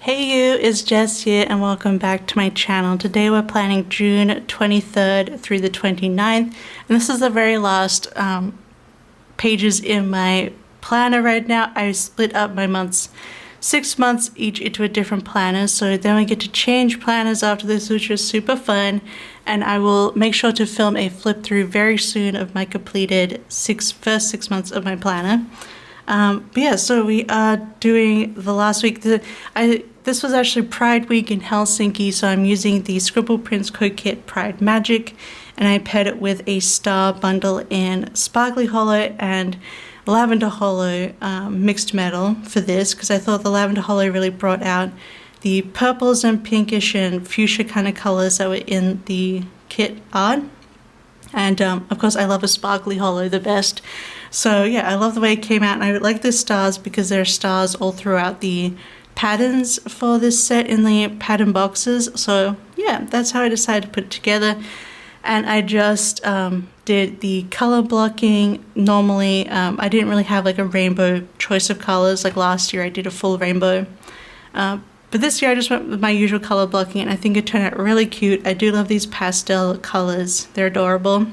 Hey you, it's Jess here and welcome back to my channel. Today we're planning June 23rd through the 29th, and this is the very last pages in my planner right now. I split up my months, 6 months each into a different planner, so then we get to change planners after this, which is super fun. And I will make sure to film a flip through very soon of my completed first 6 months of my planner. But yeah, so we are doing the last week. This was actually Pride Week in Helsinki, so I'm using the Scribble Prints Co kit Pride Magic, and I paired it with a star bundle in Sparkly Hollow and Lavender Hollow mixed metal for this, because I thought the Lavender Hollow really brought out the purples and pinkish and fuchsia kind of colors that were in the kit art. And of course I love a Sparkly Hollow the best. So yeah, I love the way it came out, and I like the stars because there are stars all throughout the patterns for this set in the pattern boxes. So yeah, that's how I decided to put it together. And I just did the color blocking. Normally I didn't really have like a rainbow choice of colors. Like last year I did a full rainbow, but this year I just went with my usual color blocking, and I think it turned out really cute. I do love these pastel colors, they're adorable.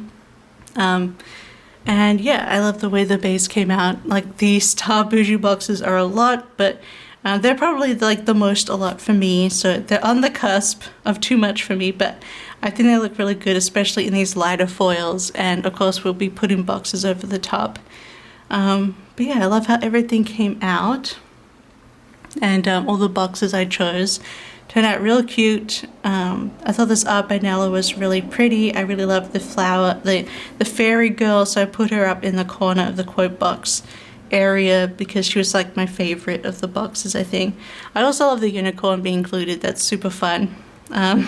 And yeah, I love the way the base came out. Like the Star Bougie boxes are a lot, but they're probably like the most a lot for me, so they're on the cusp of too much for me, but I think they look really good, especially in these lighter foils, and of course we'll be putting boxes over the top. But yeah, I love how everything came out, and all the boxes I chose turned out real cute. I thought this art by Planella was really pretty. I really loved the flower, the fairy girl, so I put her up in the corner of the quote box area because she was like my favorite of the boxes, I think. I also love the unicorn being included. That's super fun. But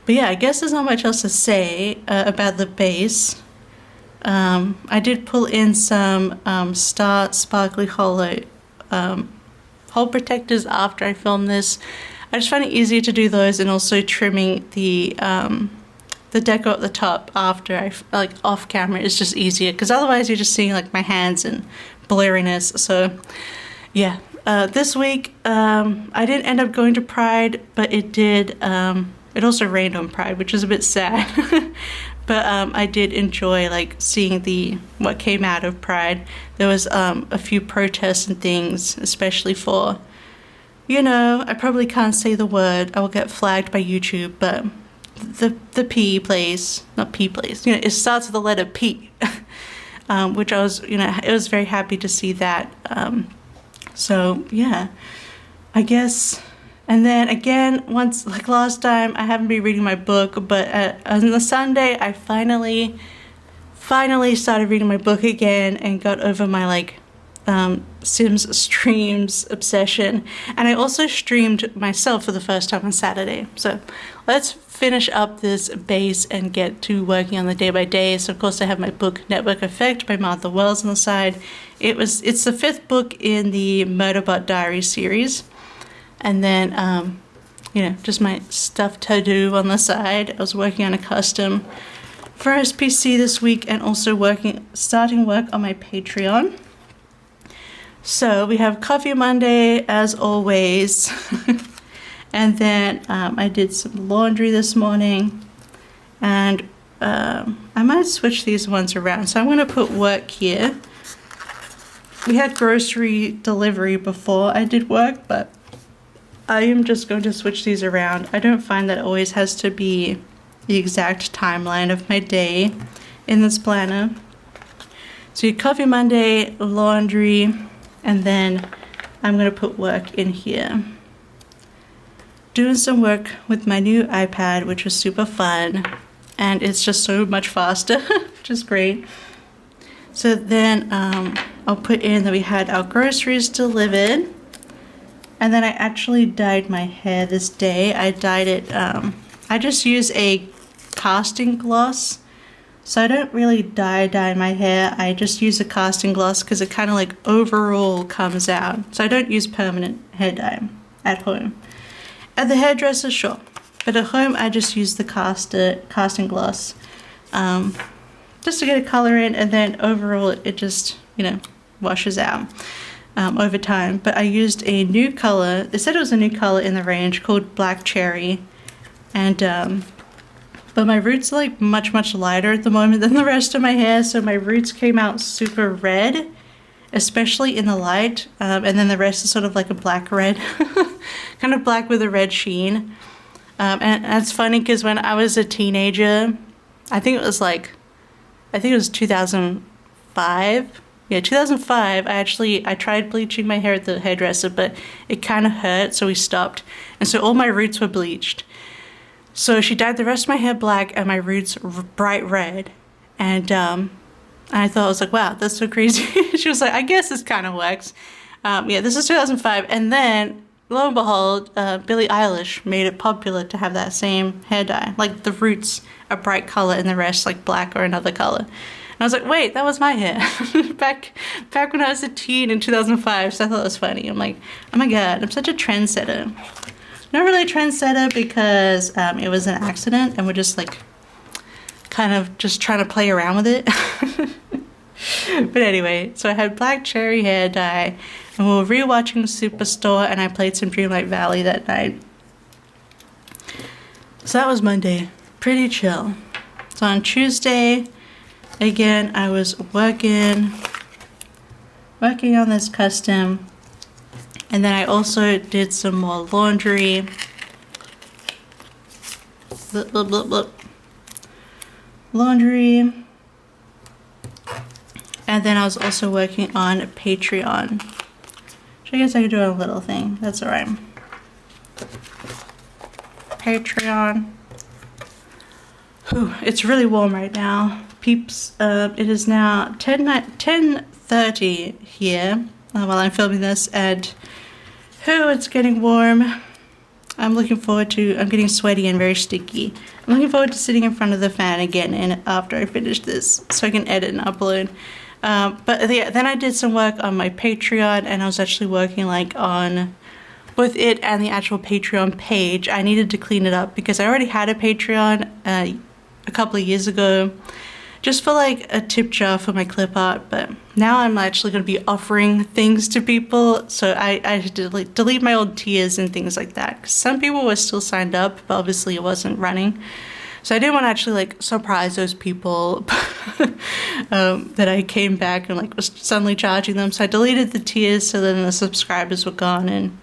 yeah, I guess there's not much else to say about the base. I did pull in some Star Sparkly Hollow hole protectors after I filmed this. I just find it easier to do those, and also trimming the deco at the top after like off camera is just easier, because otherwise you're just seeing like my hands and blurriness. So yeah, this week I didn't end up going to Pride, but it did it also rained on Pride, which is a bit sad. But I did enjoy like seeing what came out of Pride. There was a few protests and things, especially for, you know, I probably can't say the word, I will get flagged by YouTube, but the P place, not P place, you know, it starts with the letter P. Which I was, you know, I was very happy to see that. So yeah, I guess. And then again, once, like last time, I haven't been reading my book, but on the Sunday I finally started reading my book again and got over my like Sims streams obsession. And I also streamed myself for the first time on Saturday. So let's finish up this base and get to working on the day by day. So of course I have my book Network Effect by Martha Wells on the side. It's the 5th book in the Murderbot Diary series. And then you know, just my stuff to do on the side. I was working on a custom for SPC this week, and also starting work on my Patreon. So we have Coffee Monday as always. And then I did some laundry this morning, and I might switch these ones around. So I'm going to put work here. We had grocery delivery before I did work, but I am just going to switch these around. I don't find that it always has to be the exact timeline of my day in this planner. So you Coffee Monday, laundry, and then I'm going to put work in here. Doing some work with my new iPad, which was super fun, and it's just so much faster, which is great. So then I'll put in that we had our groceries delivered, and then I actually dyed my hair this day. I dyed it, I just use a casting gloss, so I don't really dye my hair. I just use a casting gloss because it kind of like overall comes out. So I don't use permanent hair dye at home. At the hairdresser, sure, but at home I just use the casting gloss just to get a color in, and then overall it just, you know, washes out. over time. But I used a new color. They said it was a new color in the range called Black Cherry. And but my roots are like much lighter at the moment than the rest of my hair, so my roots came out super red, especially in the light, and then the rest is sort of like a black red, kind of black with a red sheen. And that's funny because when I was a teenager, I think it was 2005. Yeah, 2005, I tried bleaching my hair at the hairdresser, but it kind of hurt, so we stopped. And so all my roots were bleached. So she dyed the rest of my hair black and my roots bright red. And I thought, I was like, wow, that's so crazy. She was like, I guess this kind of works. Yeah, this is 2005. And then, lo and behold, Billie Eilish made it popular to have that same hair dye. Like the roots a bright color and the rest like black or another color. And I was like, wait, that was my hair back when I was a teen in 2005. So I thought it was funny. I'm like, oh my God, I'm such a trendsetter. Not really a trendsetter because it was an accident and we're just like kind of just trying to play around with it. But anyway, so I had Black Cherry hair dye and we were rewatching Superstore and I played some Dreamlight Valley that night. So that was Monday. Pretty chill. So on Tuesday, again, I was working on this custom. And then I also did some more laundry. Blip, blip, blip, blip. Laundry. And then I was also working on Patreon. Which I guess I could do a little thing. That's alright. Patreon. Whew, it's really warm right now. Peeps, it is now 10:30 here while I'm filming this, and it's getting warm. I'm getting sweaty and very sticky. I'm looking forward to sitting in front of the fan again and after I finish this so I can edit and upload. But yeah, then I did some work on my Patreon and I was actually working like on both it and the actual Patreon page. I needed to clean it up because I already had a Patreon a couple of years ago, just for like a tip jar for my clip art, but now I'm actually going to be offering things to people, so I had to delete my old tiers and things like that, because some people were still signed up, but obviously it wasn't running, so I didn't want to actually like surprise those people that I came back and like was suddenly charging them, so I deleted the tiers so then the subscribers were gone, and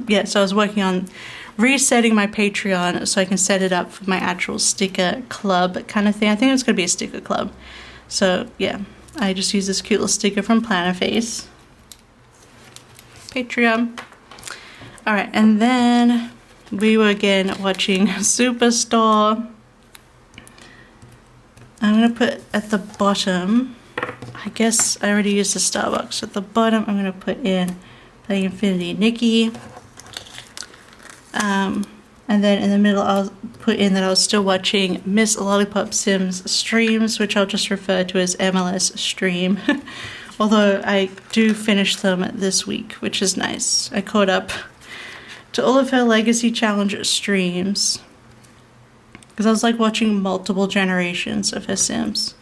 yeah, so I was working on resetting my Patreon so I can set it up for my actual sticker club kind of thing. I think it's going to be a sticker club. So yeah, I just use this cute little sticker from PlannerFace. Patreon. Alright, and then we were again watching Superstore. I'm going to put at the bottom, I guess I already used the Starbucks. At the bottom I'm going to put in the Infinity Nikki. And then in the middle I'll put in that I was still watching Miss Lollipop Sims streams, which I'll just refer to as MLS stream. Although I do finish them this week, which is nice. I caught up to all of her Legacy Challenge streams because I was like watching multiple generations of her Sims.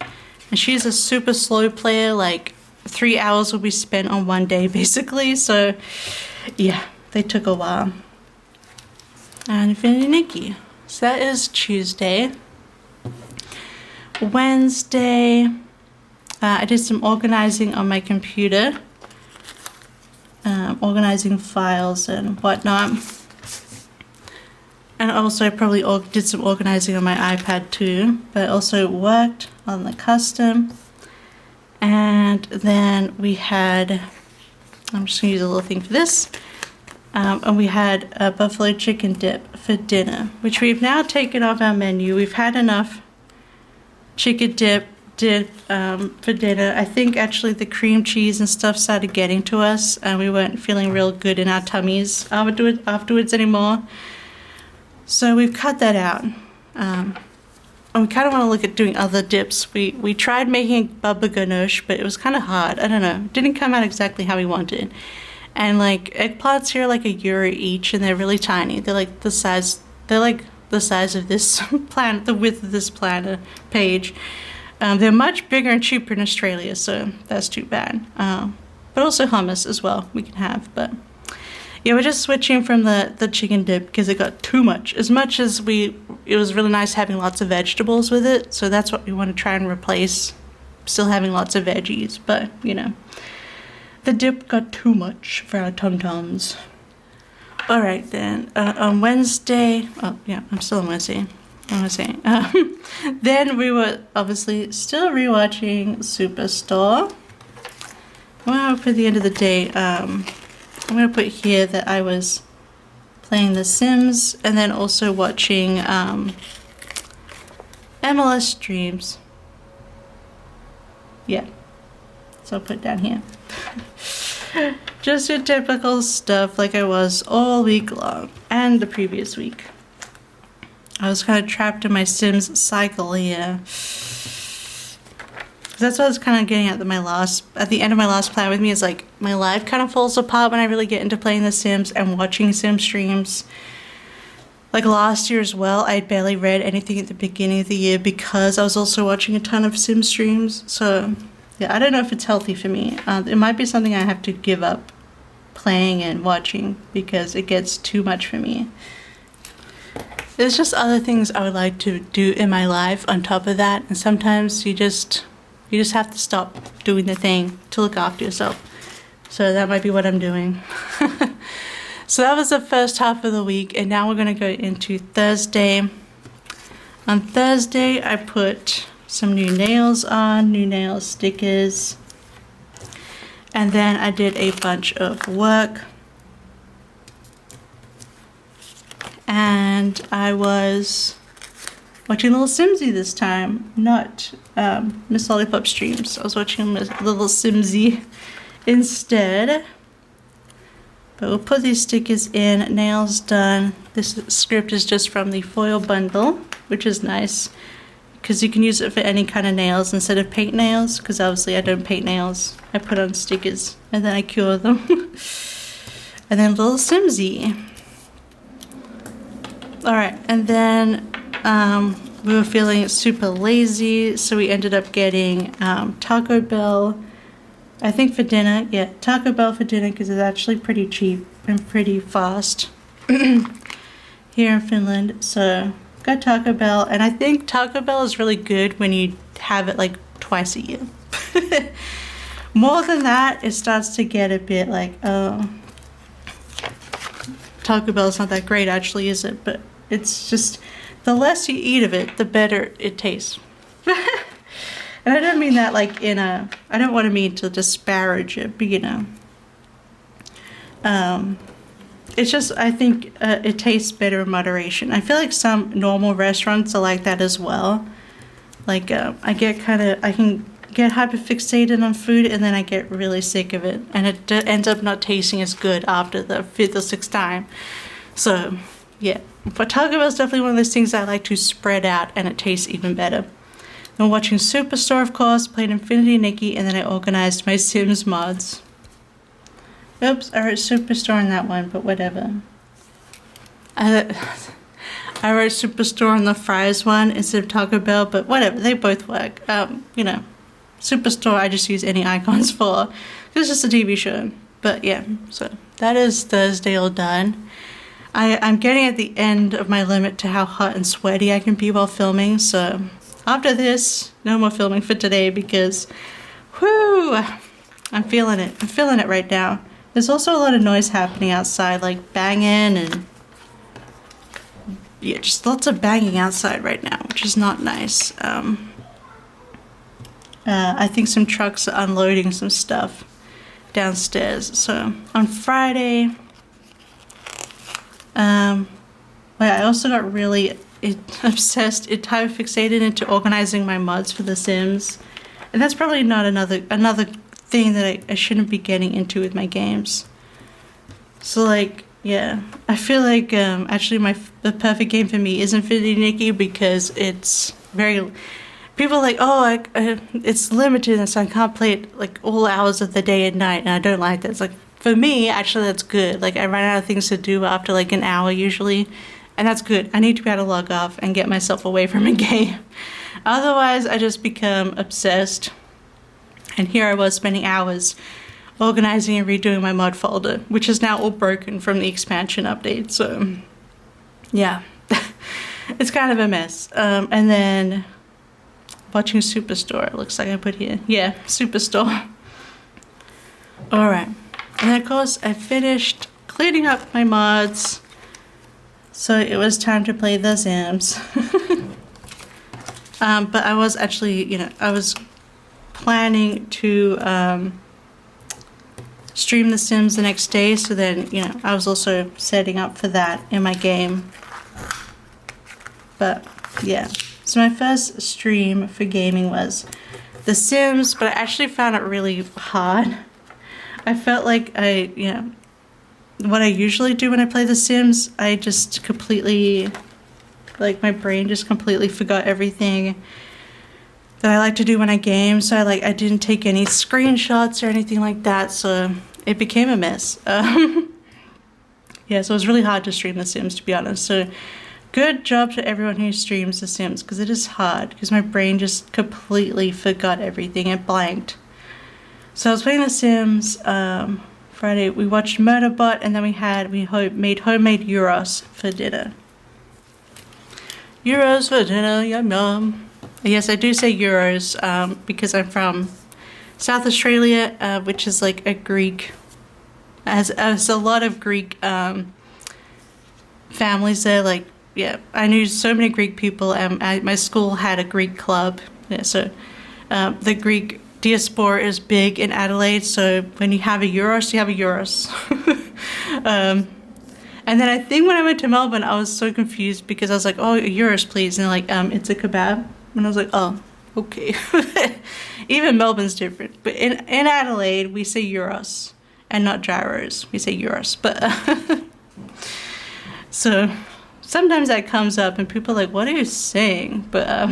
And she's a super slow player, like 3 hours will be spent on one day basically, so yeah, they took a while. And Infinity Nikki. So that is Tuesday. Wednesday, I did some organizing on my computer. Organizing files and whatnot. And also I probably did some organizing on my iPad too. But I also worked on the custom. And then we had, I'm just going to use a little thing for this. And we had a buffalo chicken dip for dinner, which we've now taken off our menu. We've had enough chicken dip for dinner. I think actually the cream cheese and stuff started getting to us and we weren't feeling real good in our tummies afterwards anymore. So we've cut that out. And we kind of want to look at doing other dips. We tried making baba ganoush, but it was kind of hard. I don't know. It didn't come out exactly how we wanted. And like eggplants here are like €1 each and they're really tiny. They're like the size of this plan, the width of this planner page. They're much bigger and cheaper in Australia, so that's too bad. but also hummus as well we can have. But yeah, we're just switching from the chicken dip because it got too much. As much as it was really nice having lots of vegetables with it, so that's what we want to try and replace, still having lots of veggies, but you know, the dip got too much for our tum-tums. Alright then, on Wednesday, oh yeah, I'm still on Wednesday, then we were obviously still rewatching Superstore. Well, for the end of the day, I'm going to put here that I was playing The Sims and then also watching MLS streams. Yeah, so I'll put it down here. Just your typical stuff like I was all week long and the previous week. I was kind of trapped in my Sims cycle here. That's what I was kind of getting at the end of my last plan with me, is like my life kind of falls apart when I really get into playing The Sims and watching Sim streams. Like last year as well, I barely read anything at the beginning of the year because I was also watching a ton of Sim streams. So yeah, I don't know if it's healthy for me. It might be something I have to give up playing and watching because it gets too much for me. There's just other things I would like to do in my life on top of that, and sometimes you just have to stop doing the thing to look after yourself. So that might be what I'm doing. So that was the first half of the week, and now we're going to go into Thursday. On Thursday, I put some new nails on, new nail stickers, and then I did a bunch of work. And I was watching Little Simsy this time, not Miss Lollipop streams. I was watching Little Simsy instead. But we'll put these stickers in. Nails done. This script is just from the foil bundle, which is nice because you can use it for any kind of nails instead of paint nails, because obviously I don't paint nails. I put on stickers and then I cure them. And then Little Simsy. Alright, and then we were feeling super lazy, so we ended up getting Taco Bell, I think for dinner. Yeah, Taco Bell for dinner because it's actually pretty cheap and pretty fast here in Finland. So got Taco Bell, and I think Taco Bell is really good when you have it like twice a year. More than that, it starts to get a bit like, oh, Taco Bell is not that great actually, is it? But it's just, the less you eat of it, the better it tastes. And I don't mean that like in a, I don't want to mean to disparage it, but you know. It's just, I think it tastes better in moderation. I feel like some normal restaurants are like that as well. Like I can get hyperfixated on food and then I get really sick of it. And it ends up not tasting as good after the 5th or 6th time. So yeah, but Taco Bell is definitely one of those things I like to spread out and it tastes even better. I'm watching Superstore, of course, played Infinity Nikki, and then I organized my Sims mods. Oops, I wrote Superstore in that one, but whatever. I wrote Superstore on the fries one instead of Taco Bell, but whatever, they both work. You know, Superstore I just use any icons for. It's just a TV show. But yeah, so that is Thursday all done. I'm getting at the end of my limit to how hot and sweaty I can be while filming, so after this, no more filming for today because, whoo, I'm feeling it. I'm feeling it right now. There's also a lot of noise happening outside, like banging and, yeah, just lots of banging outside right now, which is not nice. I think some trucks are unloading some stuff downstairs. So on Friday, I also got really obsessed, hyperfixated into organizing my mods for The Sims, and that's probably not another thing that I shouldn't be getting into with my games. So like, yeah, I feel like actually the perfect game for me is Infinity Nikki because it's very, people are like, oh, it's limited and so I can't play it like all hours of the day and night, and I don't like that. It's like, for me, actually that's good. Like I run out of things to do after like an hour usually. And that's good. I need to be able to log off and get myself away from a game. Otherwise, I just become obsessed. And here I was spending hours organizing and redoing my mod folder, which is now all broken from the expansion update. So yeah, it's kind of a mess. And then watching Superstore, it looks like I put here. Yeah, Superstore. All right. And then of course I finished cleaning up my mods. So it was time to play The Sims. But I was actually, you know, I was planning to stream The Sims the next day. So then, you know, I was also setting up for that in my game. But yeah, so my first stream for gaming was The Sims, but I actually found it really hard. I felt like you know, what I usually do when I play The Sims, I just completely, like, my brain just completely forgot everything that I like to do when I game. So I didn't take any screenshots or anything like that, so it became a mess. Yeah, so it was really hard to stream The Sims, to be honest. So good job to everyone who streams The Sims, because it is hard, because my brain just completely forgot everything. It blanked. So I was playing The Sims Friday. We watched Murderbot, and then we made homemade gyros for dinner. Gyros for dinner, yum yum. Yes, I do say gyros because I'm from South Australia, which is like a Greek, has a lot of Greek families there. Like, yeah, I knew so many Greek people, and my school had a Greek club. Yeah, so the Greek diaspora is big in Adelaide, so when you have a gyros, you have a gyros. And then I think when I went to Melbourne, I was so confused because I was like, oh, a gyros, please. And like, it's a kebab. And I was like, oh, okay. Even Melbourne's different. But in Adelaide, we say gyros and not gyros. We say gyros. But so sometimes that comes up and people are like, what are you saying? But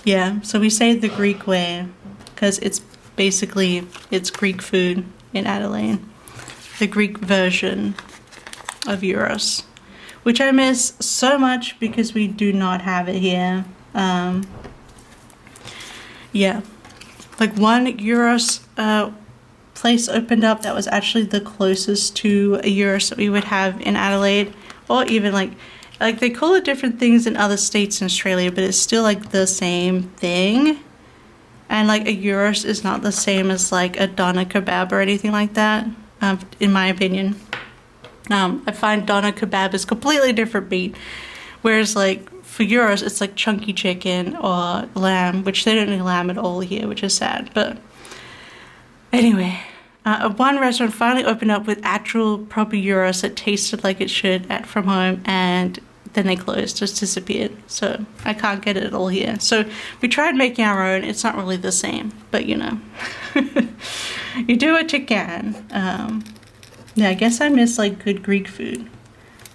yeah, so we say it the Greek way because it's basically, it's Greek food in Adelaide. The Greek version of gyros, which I miss so much because we do not have it here. Yeah, like one gyros place opened up that was actually the closest to a gyros that we would have in Adelaide, or even like they call it different things in other states in Australia, but it's still like the same thing. And like a gyros is not the same as like a doner kebab or anything like that, in my opinion. I find doner kebab is completely different meat, whereas like for gyros it's like chunky chicken or lamb, which they don't do lamb at all here, which is sad. But anyway, one restaurant finally opened up with actual proper gyros that tasted like it should from home, and then they closed, just disappeared. So I can't get it at all here. So we tried making our own. It's not really the same, but you know, you do what you can. Yeah, I guess I miss like good Greek food.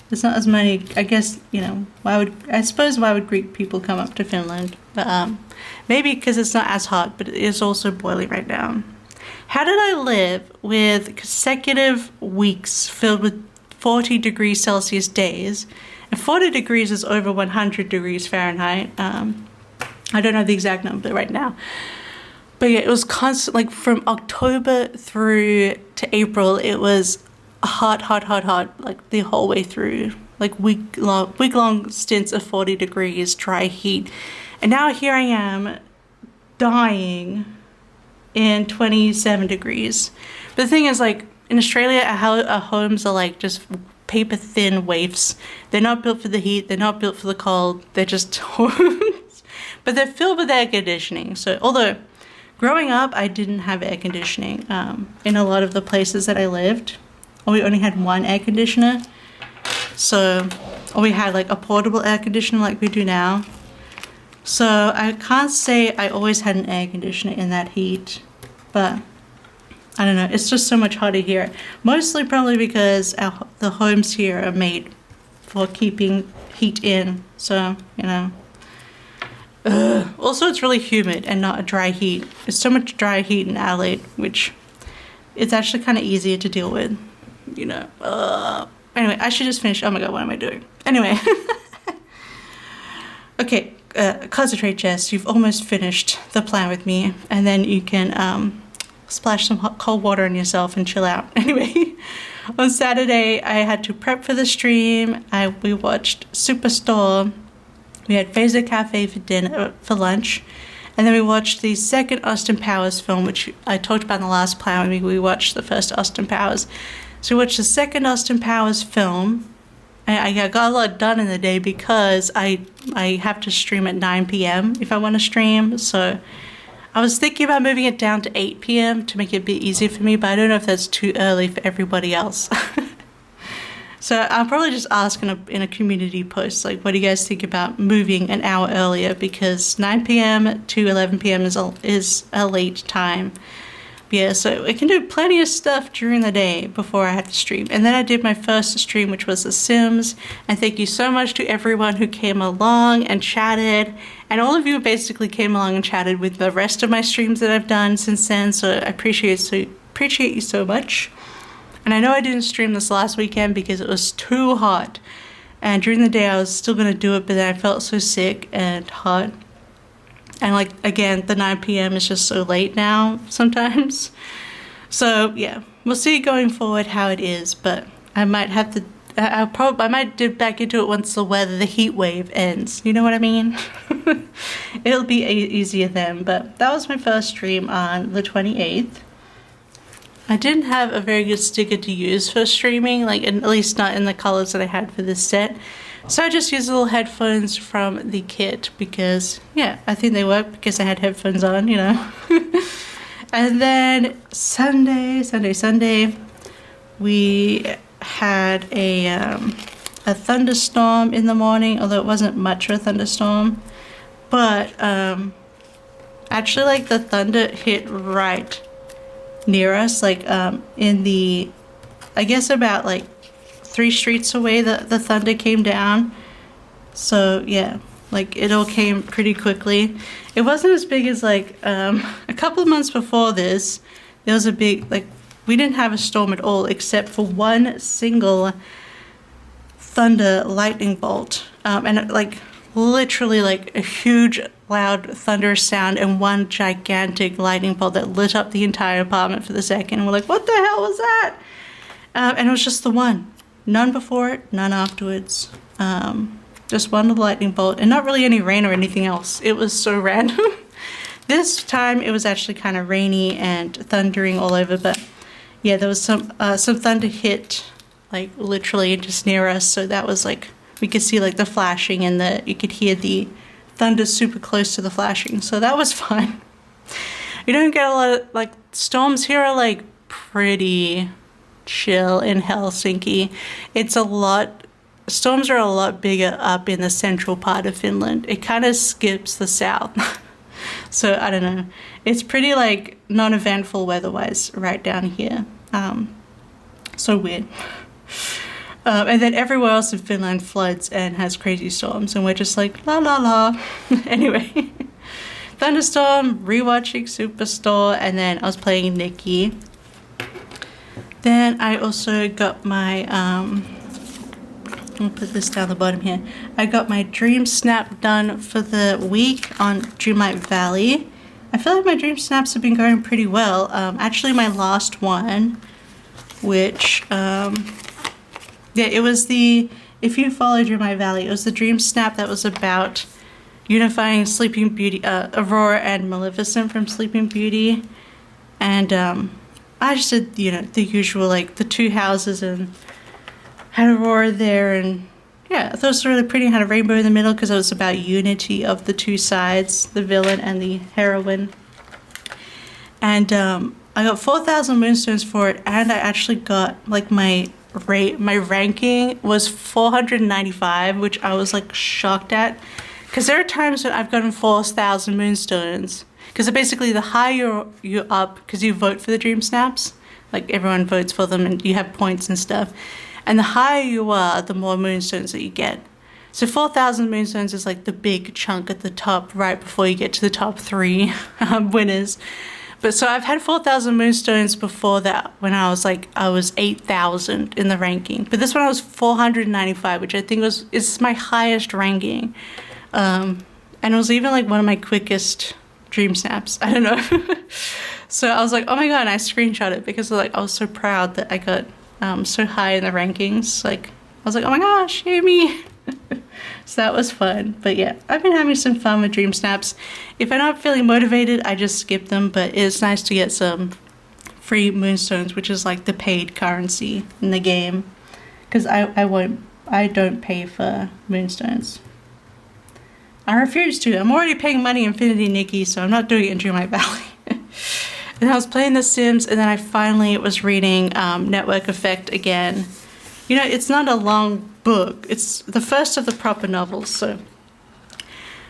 There's not as many, I guess, you know, why would Greek people come up to Finland? But maybe because it's not as hot, but it is also boiling right now. How did I live with consecutive weeks filled with 40 degrees Celsius days? And 40 degrees is over 100 degrees Fahrenheit. I don't know the exact number right now. But yeah, it was constant, like from October through to April, it was hot, like the whole way through. Like week-long stints of 40 degrees, dry heat. And now here I am dying in 27 degrees. But the thing is, like, in Australia, our homes are like just paper thin waifs. They're not built for the heat, they're not built for the cold, they're just homes. But they're filled with air conditioning. So although growing up I didn't have air conditioning in a lot of the places that I lived, or we only had one air conditioner. So, or we had like a portable air conditioner like we do now. So I can't say I always had an air conditioner in that heat, but I don't know, it's just so much hotter here. Mostly probably because the homes here are made for keeping heat in, so, you know. Also, it's really humid and not a dry heat. It's so much dry heat in Adelaide, which it's actually kind of easier to deal with, you know. Anyway, I should just finish. Oh my god, what am I doing? Anyway. Okay, concentrate, Jess. You've almost finished the plan with me, and then you can splash some cold water on yourself and chill out. Anyway, on Saturday, I had to prep for the stream. We watched Superstore. We had Phaser Cafe for dinner, for lunch. And then we watched the second Austin Powers film, which I talked about in the last plan. We watched the first Austin Powers. So we watched the second Austin Powers film. I got a lot done in the day because I have to stream at 9 p.m. if I want to stream. So I was thinking about moving it down to 8 p.m. to make it a bit easier for me, but I don't know if that's too early for everybody else. So I'll probably just ask in a community post, like, what do you guys think about moving an hour earlier? Because 9 p.m. to 11 p.m. is a late time. Yeah, so I can do plenty of stuff during the day before I have to stream. And then I did my first stream, which was The Sims. And thank you so much to everyone who came along and chatted. And all of you basically came along and chatted with the rest of my streams that I've done since then. So I appreciate you so much. And I know I didn't stream this last weekend because it was too hot. And during the day I was still going to do it, but then I felt so sick and hot. And like, again, the 9 p.m. is just so late now sometimes. So yeah, we'll see going forward how it is, but I might have to, I might dip back into it once the heat wave ends. You know what I mean? It'll be easier then, but that was my first stream on the 28th. I didn't have a very good sticker to use for streaming, like at least not in the colors that I had for this set. So I just used little headphones from the kit because, yeah, I think they work because I had headphones on, you know. And then Sunday, we had a thunderstorm in the morning, although it wasn't much of a thunderstorm. But actually, like, the thunder hit right near us, like in the, I guess about like 3 streets away the thunder came down. So yeah, like it all came pretty quickly. It wasn't as big as like a couple of months before this. There was a big, like, we didn't have a storm at all except for one single thunder lightning bolt, and like literally like a huge loud thunder sound and one gigantic lightning bolt that lit up the entire apartment for the second. And we're like, what the hell was that? And it was just the one. None before it, none afterwards. Just one little lightning bolt and not really any rain or anything else. It was so random. This time it was actually kind of rainy and thundering all over, but yeah, there was some thunder hit like literally just near us. So that was like, we could see like the flashing and you could hear the thunder super close to the flashing. So that was fun. We don't get a lot of, like, storms here are like pretty chill in Helsinki. Storms are a lot bigger up in the central part of Finland. It kind of skips the south. So I don't know. It's pretty like non-eventful weather-wise right down here. So weird. And then everywhere else in Finland floods and has crazy storms, and we're just like, la la la. Anyway, thunderstorm, rewatching Superstore, and then I was playing Nikki. Then I also got my, I'll put this down the bottom here. I got my Dream Snap done for the week on Dreamlight Valley. I feel like my Dream Snaps have been going pretty well. Actually, my last one, which, yeah, it was if you followed Dreamlight Valley, it was the Dream Snap that was about unifying Sleeping Beauty, Aurora and Maleficent from Sleeping Beauty. And I just did, you know, the usual, like the 2 houses and had Aurora there. And yeah, I thought it was really pretty. I had a rainbow in the middle because it was about unity of the 2 sides, the villain and the heroine. And I got 4,000 moonstones for it, and I actually got like my ranking was 495, which I was like shocked at, because there are times when I've gotten 4,000 moonstones, because basically the higher you're up, because you vote for the Dream Snaps, like everyone votes for them and you have points and stuff, and the higher you are, the more moonstones that you get. So 4,000 moonstones is like the big chunk at the top right before you get to the top 3 winners. But so I've had 4,000 moonstones before that when I was 8,000 in the ranking. But this one I was 495, which I think is my highest ranking. And it was even like one of my quickest Dream Snaps. I don't know. So I was like, oh my god, and I screenshot it because like I was so proud that I got so high in the rankings. Like I was like, oh my gosh, yay me. So that was fun. But yeah, I've been having some fun with dream snaps. If I'm not feeling motivated, I just skip them, but it's nice to get some free moonstones, which is like the paid currency in the game, because I don't pay for moonstones. I refuse to. I'm already paying money Infinity Nikki, so I'm not doing it in Dreamlight Valley. And I was playing The Sims, and then I finally was reading Network Effect again. You know, it's not a long book. It's the first of the proper novels. So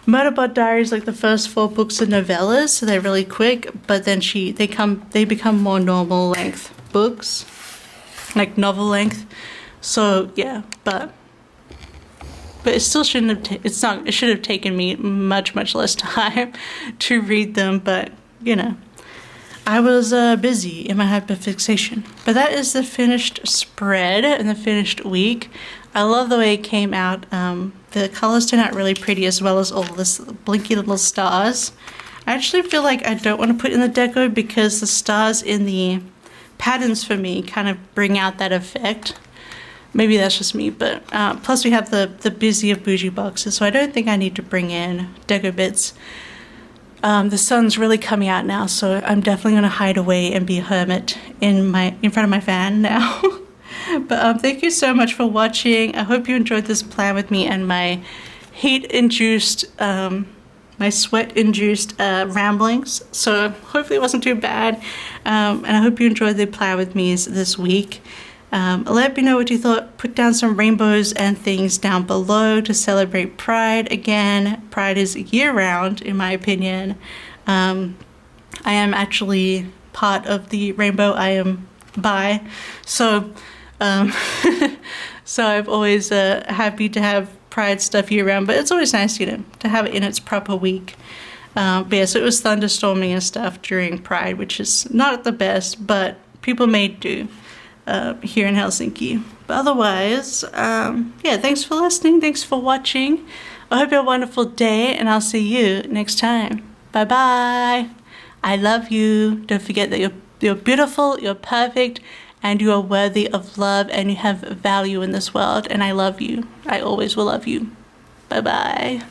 Murderbot Diaries, like the first 4 books are novellas, so they're really quick. But then they become more normal length books, like novel length. So yeah, but it still shouldn't have. It should have taken me much less time to read them. But you know, I was busy in my hyperfixation. But that is the finished spread and the finished week. I love the way it came out. The colors turn out really pretty, as well as all this blinky little stars. I actually feel like I don't want to put in the deco because the stars in the patterns for me kind of bring out that effect. Maybe that's just me, but plus we have the busy of bougie boxes, so I don't think I need to bring in deco bits. The sun's really coming out now, so I'm definitely going to hide away and be a hermit in front of my fan now. But thank you so much for watching. I hope you enjoyed this plan with me and my heat-induced, my sweat-induced ramblings. So hopefully it wasn't too bad. And I hope you enjoyed the plan with me this week. Let me know what you thought. Put down some rainbows and things down below to celebrate Pride. Again, Pride is year-round, in my opinion. I am actually part of the rainbow. I am bi, so so I'm always happy to have Pride stuff year-round. But it's always nice, you know, to have it in its proper week. But yeah, so it was thunderstorming and stuff during Pride, which is not the best, but people made do. Here in Helsinki. But otherwise, yeah, thanks for listening. Thanks for watching. I hope you have a wonderful day, and I'll see you next time. Bye-bye. I love you. Don't forget that you're beautiful, you're perfect, and you are worthy of love, and you have value in this world, and I love you. I always will love you. Bye-bye.